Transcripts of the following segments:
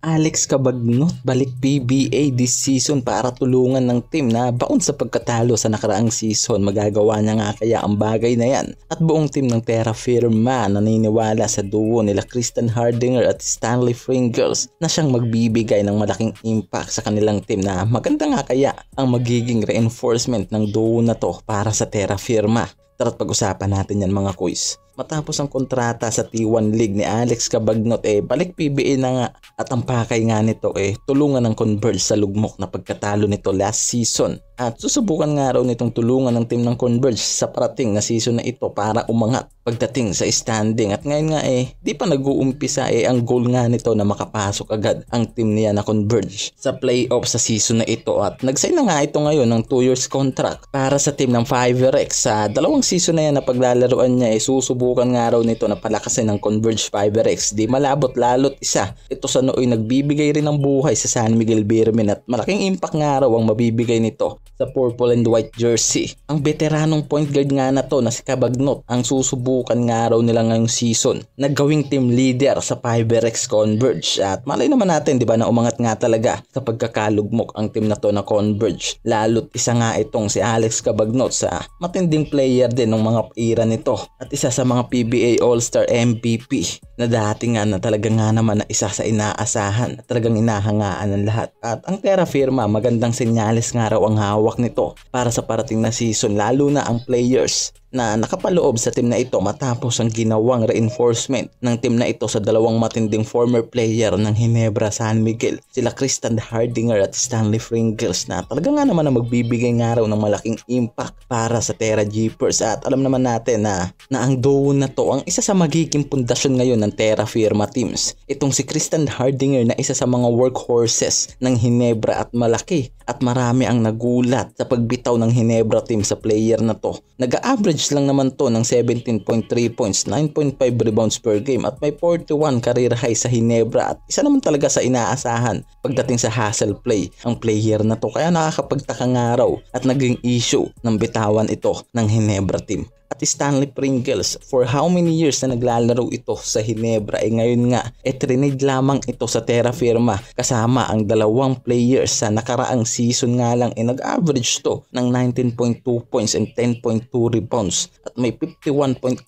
Alex Cabagnot balik PBA this season para tulungan ng team na baon sa pagkatalo sa nakaraang season. Magagawa niya nga kaya ang bagay na yan. At buong team ng Terra Firma naniniwala sa duo nila Christian Hardinger at Stanley Pringles na siyang magbibigay ng malaking impact sa kanilang team, na maganda nga kaya ang magiging reinforcement ng duo na to para sa Terra Firma. Tara't pag-usapan natin yan mga kuys. Matapos ang kontrata sa T1 League ni Alex Cabagnot, balik PBA na nga, at ang pakay nga nito tulungan ng Converge sa lugmok na pagkatalo nito last season. At susubukan nga raw nitong tulungan ng team ng Converge sa parating na season na ito para umangat pagdating sa standing. At ngayon nga di pa nag-uumpisa ang goal nga nito na makapasok agad ang team niya na Converge sa playoff sa season na ito. At nag-sign na nga ito ngayon ng 2 years contract para sa team ng Fiverex. Sa dalawang season na yan na paglalaroan niya susubukan nga raw nito na palakasin ng Converge Fiverex. Di malabot lalo't isa. Ito sa nooy nagbibigay rin ng buhay sa San Miguel Beermen at malaking impact nga raw ang mabibigay nito sa purple and white jersey. Ang veteranong point guard nga na to na si Cabagnot ang susubukan nga raw nila ngayong season na gawing team leader sa Fiverex Converge. At malay naman natin, di ba, na umangat nga talaga sa pagkakalugmok ang team na to na Converge. Lalo't isa nga itong si Alex Cabagnot sa matinding player din ng mga era nito at isa sa mga PBA All-Star MVP na dati nga na talaga nga naman na isa sa inaasahan at talagang inahangaan ng lahat. At ang Terra Firma, magandang senyales nga raw ang hawak nito para sa parating na season, lalo na ang players na nakapaloob sa team na ito matapos ang ginawang reinforcement ng team na ito sa dalawang matinding former player ng Ginebra San Miguel, sila Christian Hardinger at Stanley Pringles, na talaga nga naman na magbibigay nga raw ng malaking impact para sa Terra Jeepers. At alam naman natin na ang duo na to ang isa sa magiging pundasyon ngayon ng Terra Firma teams. Itong si Christian Hardinger na isa sa mga workhorses ng Ginebra at malaki at marami ang nagulat sa pagbitaw ng Ginebra team sa player na to. Nag-average lang naman to ng 17.3 points, 9.5 rebounds per game at may 41 career high sa Ginebra, at isa naman talaga sa inaasahan pagdating sa hustle play ang player na to, kaya nakakapagtaka nga raw at naging issue ng bitawan ito ng Ginebra team. At Stanley Pringles, for how many years na naglalaro ito sa Ginebra, ngayon nga trinade lamang ito sa Terra Firma kasama ang dalawang players. Sa nakaraang season nga lang nag-average to ng 19.2 points and 10.2 rebounds at may 51.8%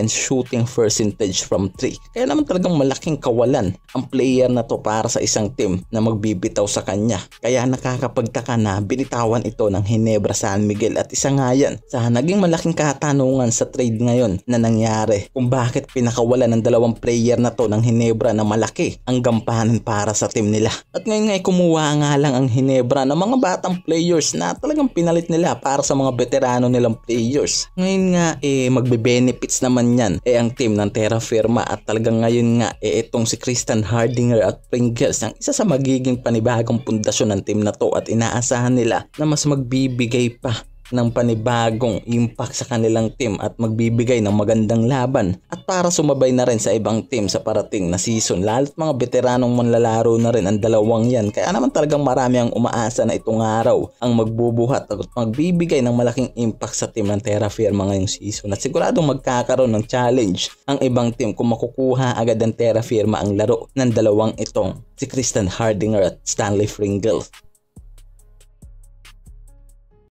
shooting percentage from 3. Kaya naman talagang malaking kawalan ang player na to para sa isang team na magbibitaw sa kanya. Kaya nakakapagtaka na binitawan ito ng Ginebra San Miguel, at isa nga yan sa naging malaking katanungan sa trade ngayon na nangyari kung bakit pinakawalan ng dalawang player na to ng Ginebra na malaki ang gampanan para sa team nila. At ngayon nga kumuha nga lang ang Ginebra ng mga batang players na talagang pinalit nila para sa mga veterano nilang players. Ngayon nga magbe-benefits naman yan ang team ng Terra Firma, at talagang ngayon nga itong si Christian Hardinger at Pringles ang isa sa magiging panibagong pundasyon ng team na to, at inaasahan nila na mas magbibigay pa ng panibagong impact sa kanilang team at magbibigay ng magandang laban at para sumabay na rin sa ibang team sa parating na season. Lalo't mga veteranong manlalaro na rin ang dalawang yan, kaya naman talagang marami ang umaasa na itong araw ang magbubuhat at magbibigay ng malaking impact sa team ng Terra Firma ngayong season, at siguradong magkakaroon ng challenge ang ibang team kung makukuha agad ng Terra Firma ang laro ng dalawang itong si Christian Hardinger at Stanley Pringles.